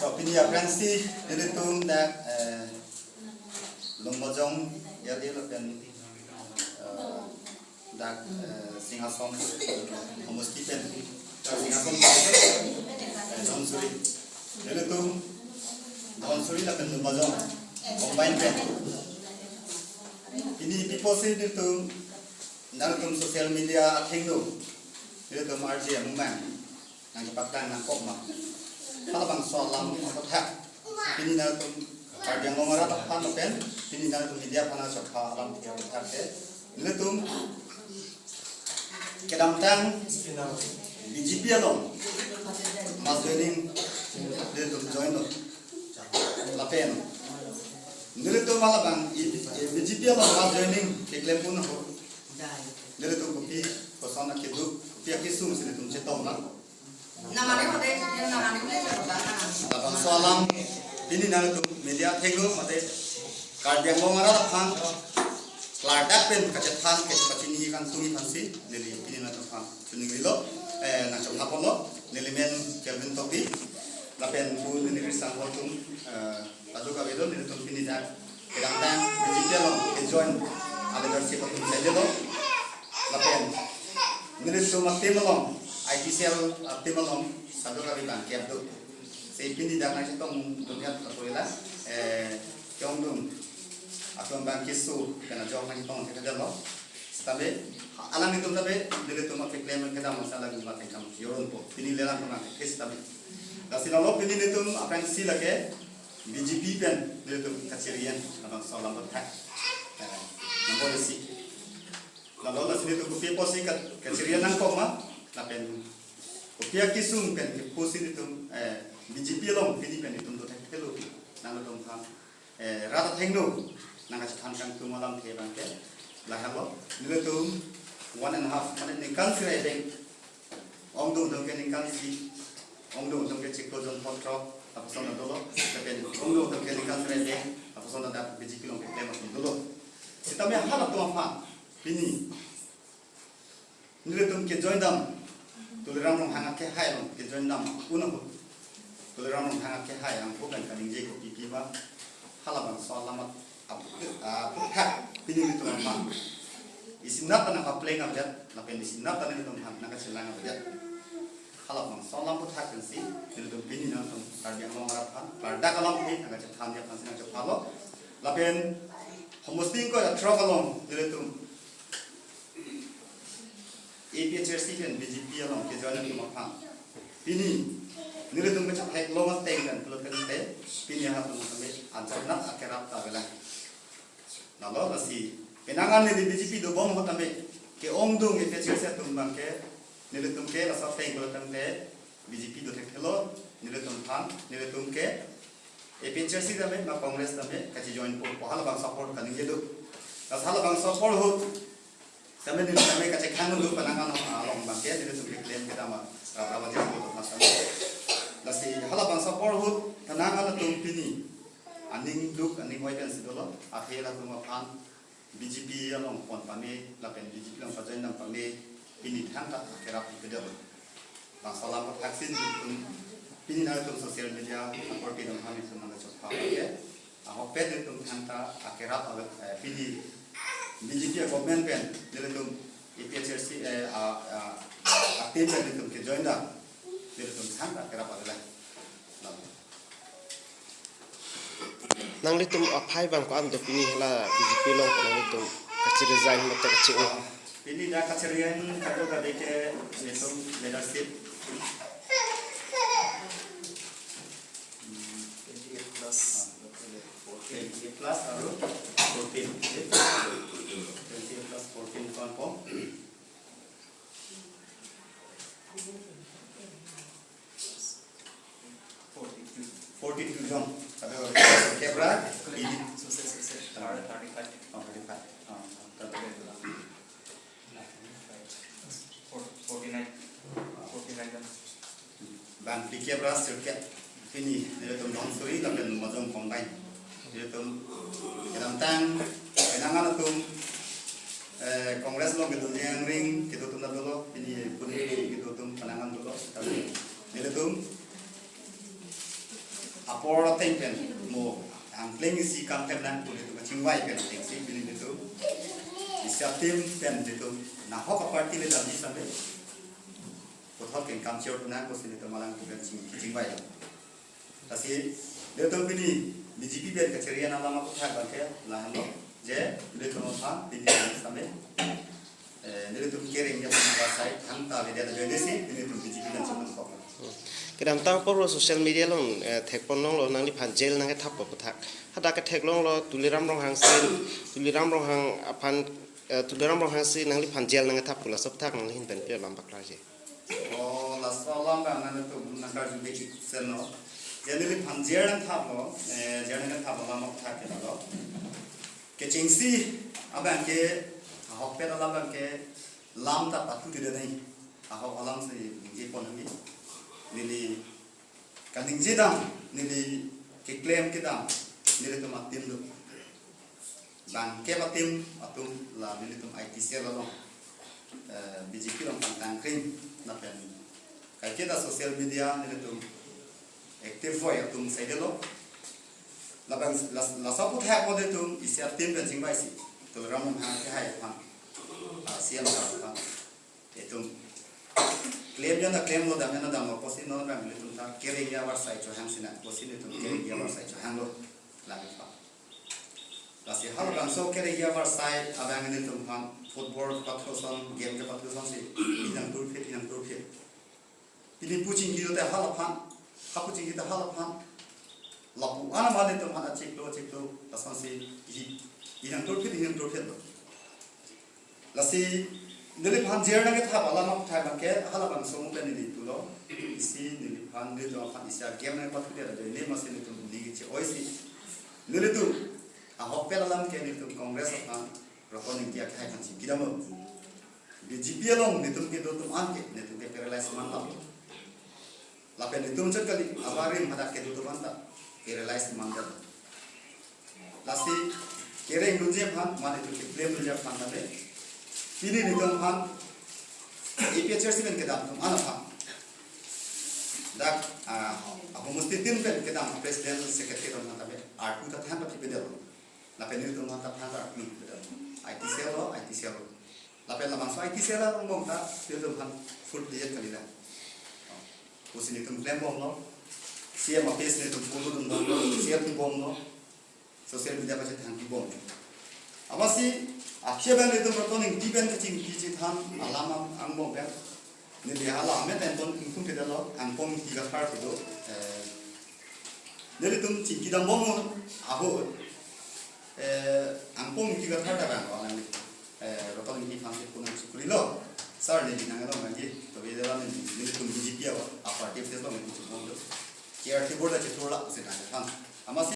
So pini aprensi jadi tum dak lumbojong ya dia lakukan dak singason homus kipen singason Donsuri jadi tum Donsuri lakukan lumbojong combine pen ini people sih jadi tum tum sosial media akhirnya jadi tum RJ movement yang dipakaikan nang koma kalau bang soalam kotak ini tum yang ngomong apa pen ini tum media panas apa alam tiap kotak ini tum kedamtang BGP along mas joining dia tum join lo lapen ini tum malah bang BGP along mas joining keklaim pun ho dia tum kopi kosana kedu kopi akisum sini tum cetong lah Abang soalam ini nang tu media thego mate kardiang mo ngara phan larda pen kacethan ke pachini kan sungi phansi neli ini nang phan suning lilo nang chapolo neli men kelvin topi lapen bu neli risang hotum laju ka bedo neli tum pini dak kedang tang digital join leadership of sedelo lapen neli tum matemolong IPCL optimal satu kali bangkit tu. Sepin di dalam itu dunia terkuliah keungdung atau bangkit su kena jauh lagi tong kita dah tapi alam itu tapi dari tu makai klaim kita masalah kita makai kamu yorun po. Ini lelah tu makai kes tapi. Kasi lalu pilih itu apa yang sila ke BGP pen dari tu kacirian atau soalan berhak. Nampak sih. Lalu sini tu kopi posi kacirian nang kok mah. Lapen kopiah kisum pen posin itu BGP long pini pen itu untuk tekelo nang dong tham rata thengno nang kathan kang tu malam the bangke lahalo nile tu 1.5 minute ni kan sire deng ongdo dong ke ni kan si ongdo dong ke chikko jon potro tapos na dolo pen ongdo dong ke ni kan sire deng tapos na da BGP long ke tema dolo sitame halap tu apa pini nile tu ke join dam Tuliram nong hangak ke hai nong ke join dam uno tuliram nong hangak ke hai ang bukan kaning je ko pipi ba halabang salamat ha pini itu apa isinat na ka play ngam jat na pen isinat na ni tong han na ka silang ngam jat halabang salam put ha kan si ni tong pini na tong kardiang nong harapan karda kalam ni na ka chan ya kan sin na chapalo lapen homosting ko travelong ni tong APHRC kan BGP along ke jalan ke makan. Ini nilai tu macam hek lomas tengan kalau kente pini hal tu macam ancar nak akerap tak belah. Lalu nasi penangan ni BGP do bom hotam ke ongdung APHRC tu bangke nilai tu ke rasa teng kalau kente BGP do tekelo nilai tu pan nilai tu ke APHRC tu mak Kongres tu kaji join pun hal bang support kan ini tu. Hal bang support hot sampai di sampai kacek kanu dulu penangan along bangke jadi tu klaim kita mah rapat jadi tu masalah. Lasi halah bangsa porhut penangan tu pini aning duk aning waikan sidolo akhirnya tu makan BGP along pon pame lapen BGP lang pajen nang pame pini thangkat akhirnya kedel. Masalah vaksin tu pini na tu sosial media apor pinang kami tu nang cepat ya. Ahok pede tu thangkat akhirnya pini BGP government pen jadi tu APHRC aktif jadi tu ke join dah jadi tu thangkat akhirnya pada nang litum apai bang ko am de pini hala BGP long nang litum kacir resign mata kacir pini dah kacirian kado kade ke litum leadership 20 plus baru 14 20 plus 14 konpo 42 jam kado kebra ini 35 bang pikir beras circuit ini dia tu non suri lalu macam combine dia tu dalam tang penangan tu kongres lo gitu yang ring gitu tu dulu ini pun gitu tu penangan dulu tapi dia tu apor pen mo ang playing si kam pen nan tu itu chingwai pen ting si pilih itu isya tim pen itu na hok party le dal di sambe kothok ken kam chiot na ko sin itu malang tu pen chingwai tasi dia tu pilih BJP pen kecerian alama ko thak ba ke la no je dia tu no tha pilih sambe nilai tu kering yang menguasai hantar dia ada desi nilai tu BJP dan cuman kok. Kedam tang por social media long thek pon long lo nang li phan jail nang ke thap po thak hada ke thek long lo tuliram rong hang sin tuliram rong hang aphan tuliram rong hang sin nang li phan jail nang ke thap pula sop thak nang hin pen pe lam bakra je. Oh, la salam ba nang tu nang kar ju beki sen no. Jadi li phan jail nang thap lo jail nang thap lo lam thak ke lo. Ke chingsi aban ke ahok pe la ban ke lam ta patu tidak nahi ahok alam se je pon ni nili kaning jedam nili ke claim ke dam nili to matim do ban ke matim atum la nili to ITC la lo BJP long pantang krim na pen kai ke da social media nili to active voi atum sai de lo la ban la sa put ha ko de tum isya tim ben sing bai si to ram ha ke hai phan siam ka itu claim yang nak claim lo dah mana dah mau posin lo dah beli tu tak kiri dia warsai cohang sini posin itu kiri dia warsai cohang lo lagi pak. Lasi hal kan so kiri dia warsai abang ini tu kan football patrusan game ke patrusan si inang turfit ini pucing kita dah hal apa pucing kita hal apa lapu anak mana tu mana cek lo pasan si inang turfit lo. Lasi nili phan jer na ke tha bala ma thai ma ke hala bang so mu pen ni tu lo isi nili phan ni to phan isya game na pathu dia de ne ma se ni tu li che oi si nili tu a hok pe lam ke ni tu congress apna proponing dia khai kan si kidam BJP long ni tu ke do tu an ke ni tu ke paralyze man la pe ni tu chat kali abari ma da ke do tu man ta paralyze man da lasi kere nguje phan ma ni tu ke blame nguje phan da de ini ni tu phan APHR simen ke dam tu ana phan dak aku mesti tim pen ke dam president secretary ron ta be R2 ta than pa ti bedel la pe ni tu ma ta phan R2 bedel ITC lo la pe la man so ITC la ngom ta tu tu phan full project kali la usini tu claim bom lo CM office ni tu full dun bom lo CM bom lo social media pa chat hang ki bom amasi akhirnya itu bertolong di bawah kecing kecil han alam angmong ben, ni alam itu enton ingkung kita lo angpong tiga part itu, jadi tu cing kita bom ahu angpong tiga part apa orang ni, bertolong di fase punang sukuli lo, sar ni nang lo lagi, tapi dalam ni tu BJP apa tiap tiap lo ni tu bom tu, KRT board aja tu lah, sedang kan, amasi